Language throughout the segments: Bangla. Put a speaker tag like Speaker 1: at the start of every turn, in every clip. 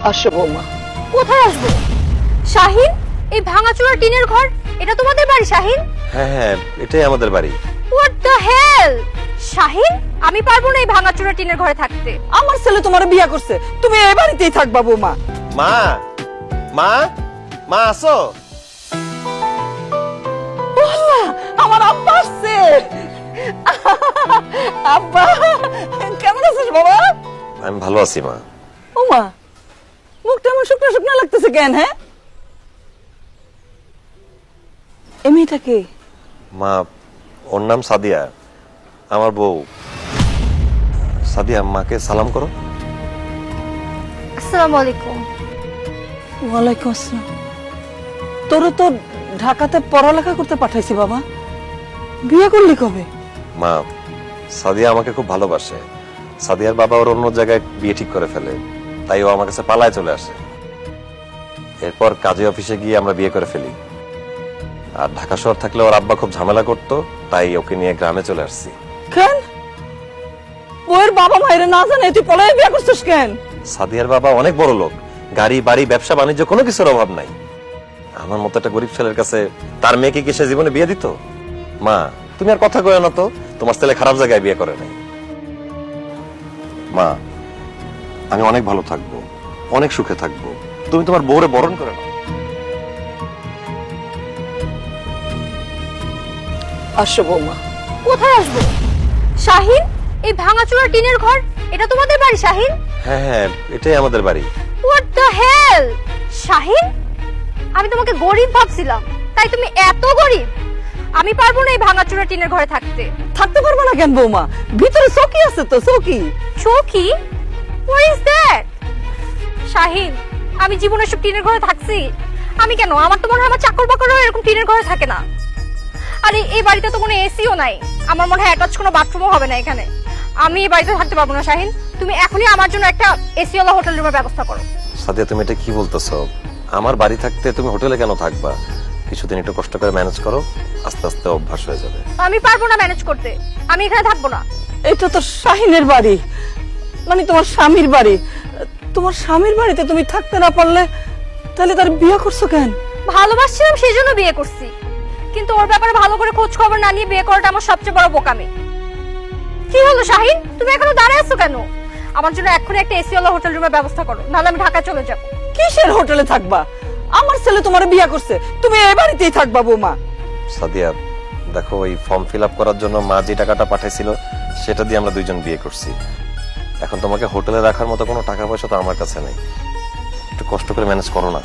Speaker 1: আসো বৌমা।
Speaker 2: কোথায় আসবো? শাহিন, এই ভাঙাচোরা টিনের ঘর, এটা তোমাদের বাড়ি শাহিন?
Speaker 3: হ্যাঁ হ্যাঁ, এটাই আমাদের বাড়ি।
Speaker 2: What the hell! শাহিন, আমি পারবো না এই ভাঙাচোরা টিনের ঘরে থাকতে।
Speaker 1: আমার ছেলে তোমার বিয়া করছে, তুমি এই বাড়িতেই থাকবা বৌমা।
Speaker 3: মা মা মা আসো।
Speaker 1: আল্লাহ, আমার আব্বা আসছে। আব্বা, কেমন আছিস বাবা?
Speaker 3: আমি ভালো আছি মা।
Speaker 1: ও মা, মুখটা আমার শুকনো শুকনো লাগতেছে কেন? হ্যাঁ, এই মেয়েটা কে?
Speaker 3: মা, ওর নাম সাদিয়া, আমার বউ। সাদিয়া, মাকে সালাম করো।
Speaker 2: আসসালামু আলাইকুম।
Speaker 1: ওয়ালাইকুম আসসালাম। তোর তো ঢাকাতে পড়ালেখা করতে পাঠাইছি বাবা, বিয়ে করলি কবে?
Speaker 3: মা, সাদিয়া আমাকে খুব ভালোবাসে। সাদিয়ার বাবা ওর অন্য জায়গায় বিয়ে ঠিক করে ফেলে, তাই ও আমার কাছে পালায় চলে আসে। এরপর কাজী অফিসে গিয়ে আমরা বিয়ে করে ফেলি। আর ঢাকা শহর থাকলে ওর আব্বা খুব ঝামেলা করতো, তাই ওকে নিয়ে গ্রামে চলে আসছি।
Speaker 1: কেন বউয়ের বাবা মায়ের না জানে তুই পলায় বিয়ে করছিস কেন?
Speaker 3: সাদিয়ার বাবা অনেক বড় লোক, গাড়ি বাড়ি ব্যবসা বাণিজ্য কোনো কিছুর অভাব নাই। আমার মতো একটা গরিব ছেলের কাছে তার মেয়েকে কি সে জীবনে বিয়ে দিত? মা, তুমি আর কথা কয় না তো, তোমার ছেলে খারাপ জায়গায় বিয়ে করে নাই। মা, আমি অনেক ভালো থাকবো, অনেক সুখে থাকবো, তুমি তোমার বউরে বরণ করে নাও।
Speaker 1: আসো বৌমা।
Speaker 2: কোথায় আসবো? শাহিন, এই ভাঙাচোরা টিনের ঘর, এটা তোমাদের বাড়ি শাহিন?
Speaker 3: হ্যাঁ হ্যাঁ, এটাই আমাদের বাড়ি।
Speaker 2: What the hell! শাহিন, আমি তোমাকে গরিব ভাবছিলাম, তাই তুমি এত গরিব? আমি পারবো না এই ভাঙাচোরা টিনের ঘরে থাকতে।
Speaker 1: থাকতে পারবো না কেন বৌমা? ভিতরে চৌকি আছে তো, চৌকি।
Speaker 2: চৌকি? What is that? শাহিন, আমি জীবনে সব টিনের ঘরে থাকছি? আমি কেন? আমার তো মনে হয় আমার চাকর বাকরও এরকম টিনের ঘরে থাকে না। আর এই বাড়িতে তো কোনো এসিও নাই, আমার মনে হয় অ্যাটাচ কোনো বাথরুমও হবে না এখানে। আমি এই বাড়িতে থাকতে পারবো না শাহিন, তুমি এখনই আমার জন্য একটা এসিওয়ালা হোটেল রুমের ব্যবস্থা করো।
Speaker 3: সাদিয়া, তুমি এটা কি বলতেছো? আমার বাড়ি থাকতে তুমি হোটেলে কেন থাকবা? কিছুদিন একটু কষ্ট করে ম্যানেজ করো, আস্তে আস্তে অভ্যাস হয়ে যাবে।
Speaker 2: আমি পারবো না ম্যানেজ করতে, আমি এখানে থাকবো না।
Speaker 1: এটা তো শাহিনের বাড়ি, মানে তোমার স্বামীর বাড়ি। তোমার স্বামীর বাড়িতে তুমি থাকতে না পারলে তাহলে তার বিয়ে করছো কেন?
Speaker 2: ভালোবাসছিলাম সেই জন্য বিয়ে করছি, কিন্তু ওর ব্যাপারে ভালো করে খোঁজ খবর না নিয়ে বিয়ে করাটা আমার সবচেয়ে বড় বোকামি। কি হলো শাহিন, তুমি এখনো দাঁড়ায় আছো কেন? আমার জন্য এক্ষুনি একটা এসিওয়ালা হোটেল রুমের ব্যবস্থা করো, নাহলে আমি ঢাকা চলে যাবো।
Speaker 1: কিসের হোটেলে থাকবা? আমার ছেলে তোমার বিয়ে করছে, তুমি এই বাড়িতেই থাকবা বৌমা।
Speaker 3: সাদিয়া, দেখো, ওই ফর্ম ফিল আপ করার জন্য মা যে টাকাটা পাঠাইছিল সেটা দিয়ে আমরা দুইজন বিয়ে করছি। এখন তোমাকে হোটেলে রাখার মতো কোনো টাকা পয়সা তো আমার কাছে নেই, একটু কষ্ট করে ম্যানেজ করো না।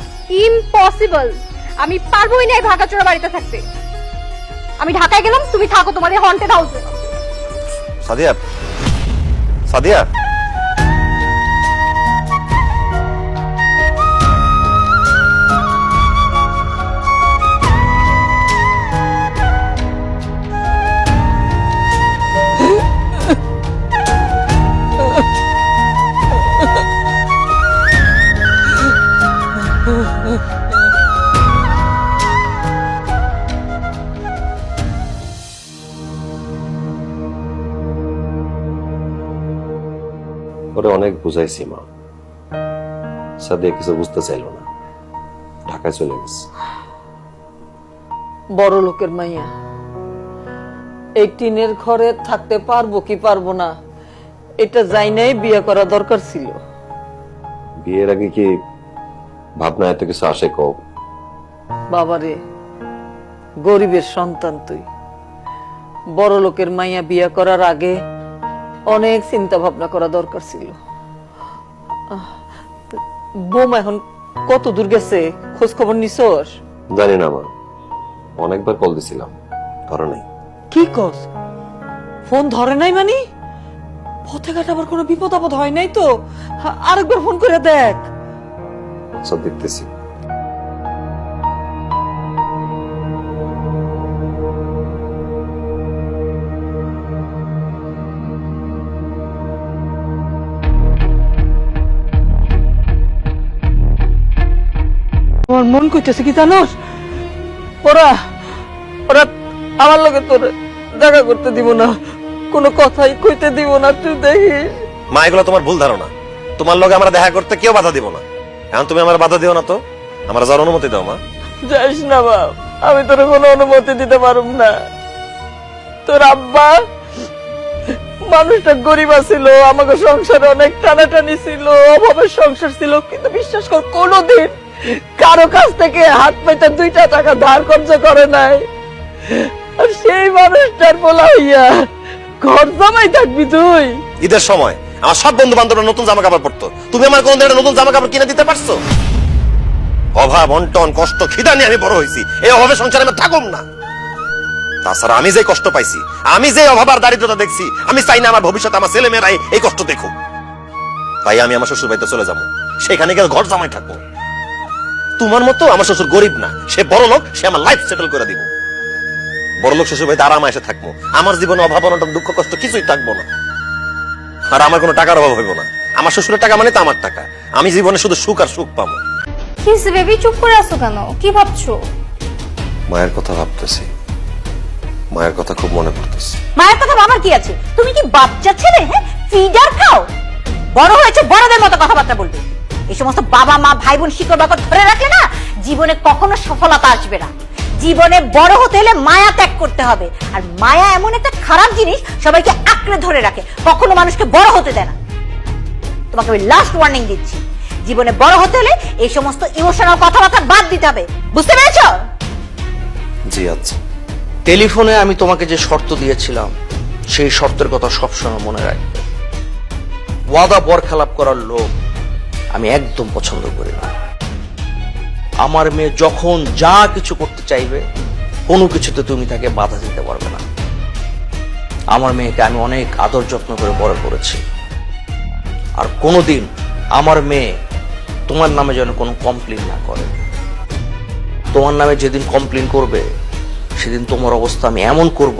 Speaker 2: ইম্পসিবল, আমি পারবোই না এই ভাগাচোরা বাড়িতে থাকতে। আমি ঢাকায় গেলাম, তুমি থাকো তোমার এই হন্টেড হাউসে।
Speaker 3: সাদিয়া, সাদিয়া, ওরে অনেক বুঝাইছি মা, সাদিয়া কিছু বুঝতে চাইলো না, ঢাকায় চলে গেছে।
Speaker 1: বড় লোকের মাইয়া এই টিনের ঘরে থাকতে পারবো কি পারবো না এটা যাই নাই বিয়ে করা দরকার ছিল।
Speaker 3: বিয়ের আগে কি ভাবনা এত কিছু আসে? কও
Speaker 1: বাবারে, গরিবের সন্তান তুই, বড় লোকের মাইয়া বিয়ে করার আগে অনেক চিন্তা ভাবনা করা দরকার ছিল। বৌমা এখন কত দূর গেছে, খোঁজ খবর নিছস?
Speaker 3: জানি না মা, অনেকবার কল দিছিলাম, ধরো নাই।
Speaker 1: কি কস? ফোন ধরে নাই মানে? পথে ঘাটে আবার কোনো বিপদ আপদ হয় নাই তো? আরেকবার ফোন করে দেখ।
Speaker 3: আচ্ছা, দেখতেছি।
Speaker 1: আমার মন কইতেছে কি জানোস, ওরা ওরা আমার লগে তোর দেখা করতে দিব না, কোনো কথাই কইতে দিব না, তুই দেখিস।
Speaker 3: মা, এগুলো তোমার ভুল ধারণা। তোমার লগে আমরা দেখা করতে কেউ বাধা দিব না। এখন তুমি আমার বাধা দিও না তো, আমার যাওয়ার অনুমতি দাও মা।
Speaker 1: যাইস না বাপ, আমি তোর কোনো অনুমতি দিতে পারুম না। তোর আব্বা মানুষটা গরিব ছিল, আমাকে সংসারে অনেক টানাটানি ছিল, অভাবের সংসার ছিল, কিন্তু বিশ্বাস কর কোনোদিন কারো কাছ থেকে হাত পেতে 2টা টাকা ধার কর্জ করে নাই। আর সেই মানুষটার বলা হইয়া ঘর জামাই থাকবি তুই?
Speaker 3: ঈদের সময় আমার সব বন্ধু বান্ধবরা নতুন জামা কাপড় পরতো, তুমি আমার কোনদিন একটা নতুন জামা কাপড় কিনে দিতে পারছো? অভাব, অন্টন, কষ্ট, খিদা নিয়ে আমি বড় হয়েছি, এই অভাবের সংসারে আমি থাকুম না। তাছাড়া আমি যে কষ্ট পাইছি, আমি যে অভাব আর দারিদ্রতা দেখছি, আমি চাই না আমার ভবিষ্যতে আমার ছেলে মেয়েরাই এই কষ্ট দেখুক। তাই আমি আমার শ্বশুর বাড়িতে চলে যাবো, সেখানে গিয়ে ঘর জামাই থাকবো। তোমার মতো আমার শ্বশুর গরিব না, সে বড় লোক, সে আমার লাইফ সেটেল করে দিব। বড় লোক শ্বশুর বাড়িতে আরামে এসে থাকবো, আমার জীবনে অভাব অনটন দুঃখ কষ্ট কিছুই থাকবো না। আর আমার কোনো টাকার অভাব হইব না, আমার শ্বশুরের টাকা মানে তো আমার টাকা, আমি জীবনে শুধু সুখ আর সুখ পাবো।
Speaker 2: কি বেবি, চুপ করে আছো কেন? কি ভাবছো?
Speaker 3: মায়ের কথা ভাবতেছি, মায়ের কথা খুব মনে পড়তেছে।
Speaker 4: মায়ের কথা ভাবার কি আছে? তুমি কি বাচ্চা ছেলে? হ্যাঁ, ফিডার খাও? বড় হয়েছে, বড়দের মতো কথাবার্তা বলবে। এই সমস্ত বাবা মা ভাই বোন শিকড় বাকড় ধরে রাখলে না, জীবনে কখনো সফলতা আসবে না। জীবনে বড় হতে হলে মায়া ত্যাগ করতে হবে। আর মায়া এমন একটা খারাপ জিনিস, সবাইকে আঁকড়ে ধরে রাখে, কখনো মানুষকে বড় হতে দেয় না। তোমাকে আমি লাস্ট ওয়ার্নিং দিচ্ছি, জীবনে বড় হতে হলে এই সমস্ত ইমোশনাল কথাবার্তা বাদ দিতে হবে, বুঝতে পেরেছো?
Speaker 3: জি আচ্ছা।
Speaker 5: টেলিফোনে আমি তোমাকে যে শর্ত দিয়েছিলাম, সেই শর্তের কথা সবসময় মনে রাখবে। ওয়াদা বরখেলাপ করার লোক আমি একদম পছন্দ করি না। আমার মেয়ে যখন যা কিছু করতে চাইবে, কোনো কিছুতে তুমি তাকে বাধা দিতে পারবে না। আমার মেয়েকে আমি অনেক আদর যত্ন করে বড় করেছি, আর কোনোদিন আমার মেয়ে তোমার নামে যেন কোনো কমপ্লেন না করে। তোমার নামে যেদিন কমপ্লেন করবে, সেদিন তোমার অবস্থা আমি এমন করব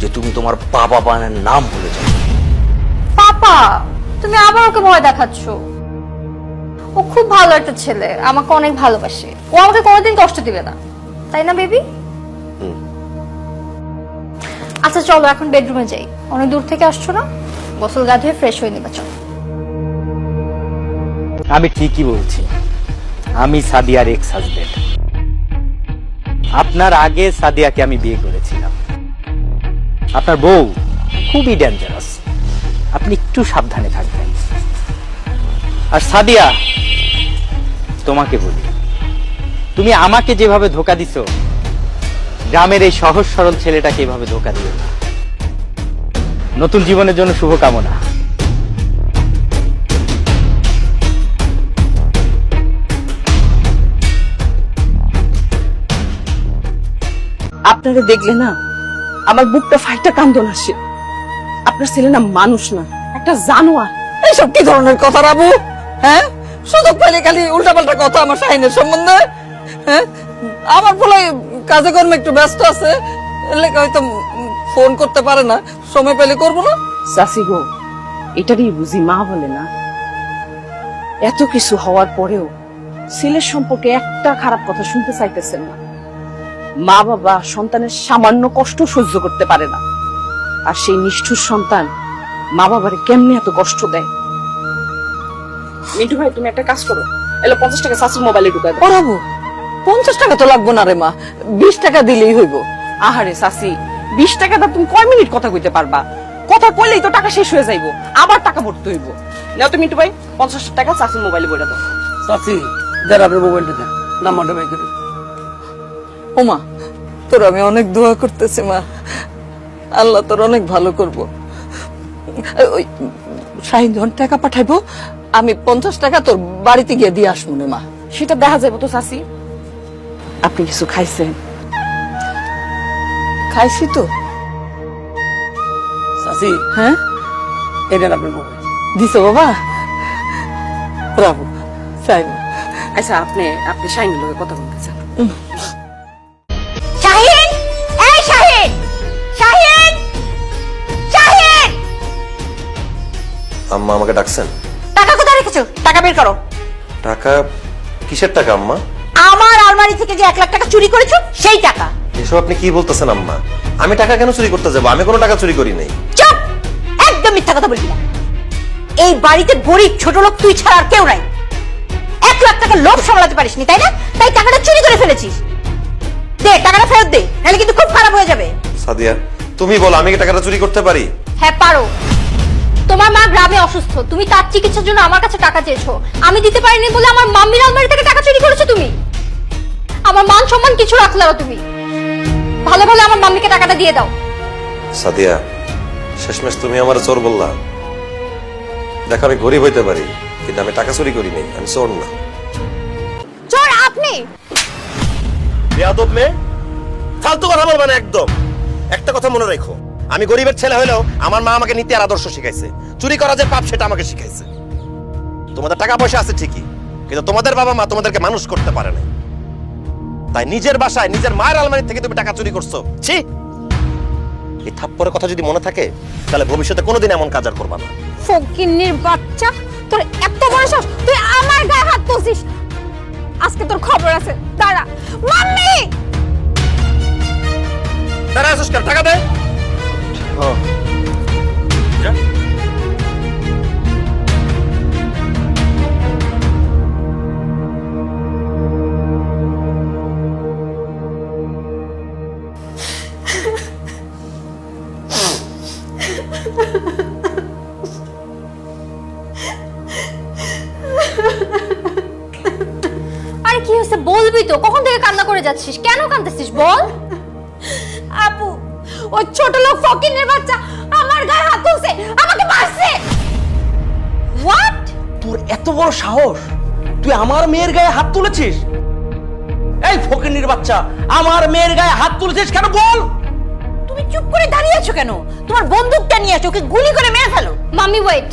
Speaker 5: যে তুমি তোমার বাবা মায়ের নাম ভুলে যাবে।
Speaker 2: পাপা, তুমি আবার ওকে ভয় দেখাচ্ছ। ও খুব ভালো একটা ছেলে, আমাকে অনেক ভালোবাসে, ও আমাকে কোনোদিন কষ্ট দিবে না, তাই না বেবি? আচ্ছা চলো এখন বেডরুমে যাই, অনেক দূর থেকে আসছো না, গোসল গা ধুয়ে ফ্রেশ হয়ে নিবা। চলো।
Speaker 6: আমি ঠিকই বলছি, আমি সাদিয়ার এক্স হাজবেন্ড। আপনার আগে সাদিয়াকে আমি বিয়ে করেছিলাম। আপনার বউ খুবই ডেঞ্জারাস, আপনি একটু সাবধানে থাকবেন। আর সাদিয়া, তোমাকে বলি, তুমি আমাকে যেভাবে ধোকা দিছো, গ্রামের এই সহজ সরল ছেলেটাকে এভাবে ধোকা দিও না। নতুন জীবনের জন্য শুভকামনা।
Speaker 7: আপনারা দেখলে না, আমার বুকটা ফাইটা কান্দন আসে। আপনার ছেলে না মানুষ না, একটা জানোয়ার।
Speaker 1: এইসব কি ধরনের কথা রাবু? হ্যাঁ, সুযোগ পেলে খালি উল্টাপাল্টা কথা আমার শাহিনের সম্বন্ধে। হ্যাঁ, আমার বলে কাজে কর্মে একটু ব্যস্ত আছে, এলাকা হয়তো ফোন করতে পারে না, সময় পেলে করবো না।
Speaker 7: চাষি গো, এটারই বুঝি মা বলে না। এত কিছু হওয়ার পরেও ছেলের সম্পর্কে একটা খারাপ কথা শুনতে চাইতেছেন না। মা বাবা সন্তানের সামান্য কষ্ট সহ্য করতে পারে না, আর সেই নিষ্ঠুর সন্তান মা বাবারে কেমনে এত কষ্ট দেয়। মিন্টু ভাই, তুমি একটা কাজ করো, এলো 50 টাকা চাষির মোবাইলে ঢুকাই দাও।
Speaker 1: ওরাবো 50 টাকা তো লাগবো না রে মা, 20 টাকা দিলেই হইব।
Speaker 7: আহারে চাষি, 20 টাকা দা তুমি কয় মিনিট কথা কইতে পারবা? কথা কইলেই তো টাকা শেষ হয়ে যাইবো, আবার টাকা ভরতে হইব। নাও তো মিন্টু ভাই, 50 টাকা চাষির মোবাইলে বইটা দাও।
Speaker 8: চাচি যার আপনার মোবাইলটা দেন, নাম্বারটা বাই করে।
Speaker 1: ও মা, তোর আমি অনেক দোয়া করতেছি মা, আল্লাহ তোর অনেক ভালো করবো। ওই শাহিন যখন টাকা পাঠাইবো, আমি 50 টাকা তোর বাড়িতে গিয়ে দিয়ে আসবো না মা।
Speaker 7: সেটা দেখা যাবো তো চাষি। আপনি কিছু খাইছেন?
Speaker 1: খাইছি তো।
Speaker 8: চাচি
Speaker 1: হ্যাঁ,
Speaker 8: এটা আপনার মোবাইল।
Speaker 1: দিছো বাবা? ব্রাভো, শাহিন।
Speaker 7: আচ্ছা, আপনি শাহিনের লোকের কথা বলতে চান?
Speaker 4: শাহিন, এই শাহিন, শাহিন, শাহিন!
Speaker 3: আম্মা আমাকে ডাকছেন?
Speaker 4: টাকা কোথায় রেখেছো? টাকা বের করো।
Speaker 3: টাকা? কিসের টাকা আম্মা?
Speaker 4: আমার আলমারি থেকে যে 1 লাখ টাকা চুরি করেছো, সেই টাকা।
Speaker 3: এসব আপনি কি বলতেছেন আম্মা? আমি টাকা কেন চুরি করতে যাবো? আমি কোনো টাকা চুরি করি নাই।
Speaker 4: চুপ! একদম মিথ্যা কথা বলবি না। এই বাড়িতে গরিব ছোট লোক তুই ছাড়া আর কেউ নাই। 1 লাখ টাকা লোভ সামলাতে পারিসনি তাই না? তাই টাকাটা চুরি করে ফেলেছিস। দে টাকাটা ফেরত দে, নাহলে কিন্তু খুব খারাপ হয়ে যাবে।
Speaker 3: সাদিয়া তুমি বলো আমি কি টাকাটা চুরি করতে পারি?
Speaker 2: হ্যাঁ পারো। তোমার মা গ্রামে অসুস্থ, তুমি তার চিকিৎসার জন্য আমার কাছে টাকা চেয়েছো, আমি দিতে পারিনি বলে আমার মাম্মির আলমারি থেকে টাকা চুরি করেছো তুমি। আমার মান সম্মান কিছু রাখলে না তুমি। ভালো ভালো আমার মাম্মিকে টাকাটা দিয়ে দাও।
Speaker 3: সাদিয়া শেষমেশ তুমি আমার চোর বললা। দেখো আমি গরিব হইতে পারি, কিন্তু আমি টাকা চুরি করি নাই, আমি চোর না।
Speaker 2: চোর আপনি।
Speaker 3: বেয়াদব মেয়ে, ফালতু কথা বলবা না একদম। একটা কথা মনে রাখো, আমি গরিবের ছেলে হলেও আমার মা আমাকে নীতি আর আদর্শ শিখাইছে। চুরি করা যে পাপ সেটা আমাকে শিখাইছে। তোমাদের টাকা পয়সা আছে ঠিকই, কিন্তু তোমাদের বাবা মা তোমাদেরকে মানুষ করতে পারে না। তাই নিজের বাসায় নিজের মায়ের আলমারি থেকে তুমি টাকা চুরি করছো। ছি, এই থাপ্পড়ের কথা যদি মনে থাকে তাহলে ভবিষ্যতে কোনোদিন এমন কাজ আর করবা না।
Speaker 2: ফকিন্নির বাচ্চা, তোর এত বড় সাহস, তুই আমার গায়ে হাত তুলছিস। আজকে তোর খবর আছে, দাঁড়া। মাম্মি
Speaker 3: দাঁড়া আসুস কেন? টাকা দে। যা।
Speaker 2: আরে কি হয়েছে বলবি তো? কখন থেকে কান্না করে যাচ্ছিস? কেন কাঁদতেছিস বল?
Speaker 4: আপু, ওই ছোট লোক ফকিনের বাচ্চা আমার গায়ে হাত তুলছে, আমাকে মারছে।
Speaker 2: হোয়াট?
Speaker 5: তোর এত বড় সাহস, তুই আমার মেয়ের গায়ে হাত তুলেছিস? এই ফকিন্নির বাচ্চা, আমার মেয়ের গায়ে হাত তুলেছিস কেন বল?
Speaker 4: তুমি চুপ করে দাঁড়িয়ে আছো কেন? তোমার বন্দুকটা নিয়ে আসো, ওকে গুলি করে মেরে ফেলো।
Speaker 2: মাম্মি ওয়েট,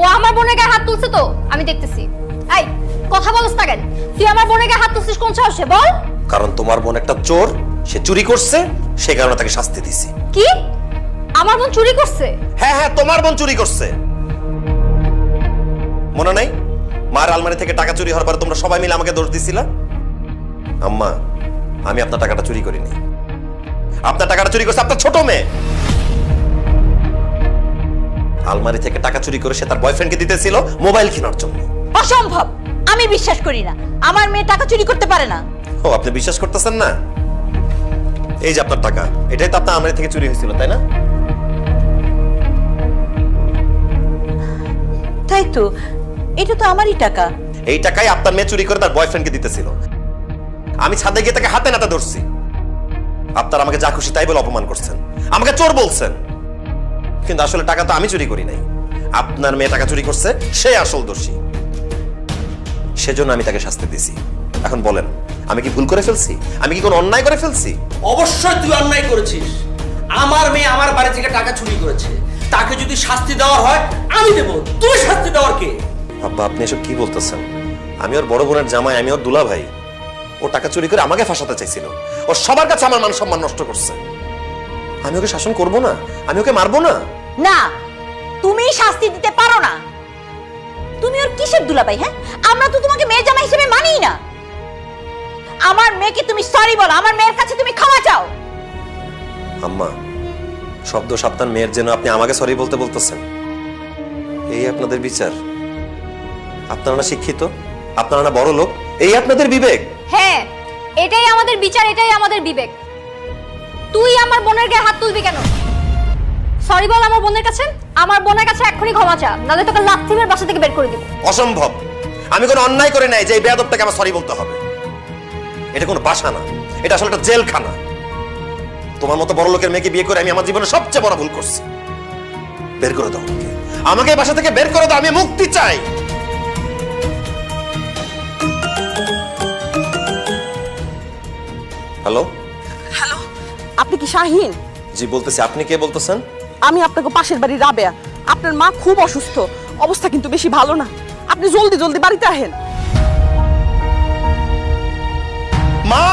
Speaker 2: ও আমার বোনের গায়ে হাত তুলছে তো আমি দেখতেছি। এই কথা বলছ না কেন? তুই আমার বোনের গায়ে হাত তুলছিস কোন সাহসে বল?
Speaker 3: কারণ তোমার বোন একটা চোর, সে চুরি করছে, সে কারণে তাকে শাস্তি দিছি।
Speaker 2: কি? আমার বোন চুরি করছে?
Speaker 3: হ্যাঁ হ্যাঁ, তোমার বোন চুরি করছে। মনে নাই মার আলমারি থেকে টাকা চুরি হওয়ার পরে তোমরা সবাই মিলে আমাকে দোষ দিছিলা? আম্মা, আমি আপনার টাকাটা চুরি করিনি। আপনার টাকাটা চুরি করছে আপনার ছোট মেয়ে। আলমারি থেকে টাকা চুরি করে সে তার বয়ফ্রেন্ডকে দিতেছিল মোবাইল কেনার জন্য।
Speaker 4: অসম্ভব, আমি বিশ্বাস করি না। আমার মেয়ে টাকা চুরি করতে পারে না।
Speaker 3: ও, আপনি বিশ্বাস করতেছেন না? এই যে আপনার টাকা, এটাই তো আপনার আলমারি থেকে চুরি হয়েছিল, তাই না?
Speaker 4: তাই তো, এটা তো আমারই টাকা।
Speaker 3: এই টাকাই আপনার মেয়ে চুরি করে তার বয়ফ্রেন্ডকে দিতেছিল। আমি ছাদে গিয়ে তাকে হাতে নাতে ধরছি। আপনার আমাকে যা খুশি তাই বলে অপমান করছেন, আমাকে চোর বলছেন, কিন্তু আসলে টাকা তো আমি চুরি করি নাই। আপনার মেয়ে টাকা চুরি করছে, সে আসল দোষী। সেজন্য আমি তাকে শাস্তি দিছি। এখন বলেন, আমি কি ভুল করে ফেলছি? আমি কি কোনো অন্যায় করে ফেলছি?
Speaker 5: অবশ্যই তুই অন্যায় করেছিস। আমার মেয়ে আমার বাড়ি থেকে টাকা চুরি করেছে, তাকে যদি শাস্তি দেওয়ার হয় আমি দেব। তুই শাস্তি দেওয়ার কে?
Speaker 3: আব্বা, আপনি এসব কি বলতেছেন? আমি ওর বড় বোনের জামাই, আমি ওর দুলা ভাই। ও টাকা চুরি করে আমাকে ফাঁসাতে চাইছিল। ও সবার কাছে আমার মান সম্মান নষ্ট করছে। আমি ওকে শাসন করব না? আমি ওকে মারবো না?
Speaker 4: না, তুমি শাস্তি দিতে পারো না। তুমি ওর কিসের দুলাভাই? হ্যাঁ, আমরা তো তোমাকে মেয়ে জামাই হিসেবে মানিই না। আমার মেয়েকে তুমি সরি বলো, আমার মেয়ের কাছে তুমি ক্ষমা চাও।
Speaker 3: আম্মা, শব্দ সাবধান মেয়ের জন্য আপনি আমাকে সরি বলতে বলতেছেন? এই আপনাদের বিচার? আপনারা না শিক্ষিত, আপনারা না বড় লোক, এই আপনাদের বিবেক?
Speaker 2: হ্যাঁ, এটাই আমাদের বিচার, এটাই আমাদের বিবেক। তুই আমার বোনের গায়ে হাত তুলবি কেন? সরি বল আমার বোনের কাছে। আমার বোনের কাছে এক্ষুনি ক্ষমা চা, নাহলে তোকে লাথি মেরে বাসা থেকে বের করে দিব।
Speaker 3: অসম্ভব। আমি কোনো অন্যায় করে নাই যে এই বেয়াদবটাকে আমার সরি বলতে হবে। এটা কোনো বাসা না, এটা আসলে একটা জেলখানা। তোমার মতো বড় লোকের মেয়েকে বিয়ে করে আমি আমার জীবনে সবচেয়ে বড় ভুল করছি। বের করে দাও আমাকে, আমাকে এই বাসা থেকে বের করে দাও। আমি মুক্তি চাই। হ্যালো
Speaker 7: হ্যালো, আপনি কি শাহিন?
Speaker 3: জি বলতেছি। আপনি কে বলতেছেন?
Speaker 7: আমি আপনাকে পাশের বাড়ি রাবেয়া। আপনার মা খুব অসুস্থ, অবস্থা কিন্তু বেশি ভালো না। আপনি জলদি জলদি বাড়িতে আহেন।
Speaker 3: মা,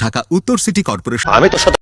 Speaker 9: ঢাকা উত্তর সিটি কর্পোরেশন।
Speaker 3: আমি তোর সাথে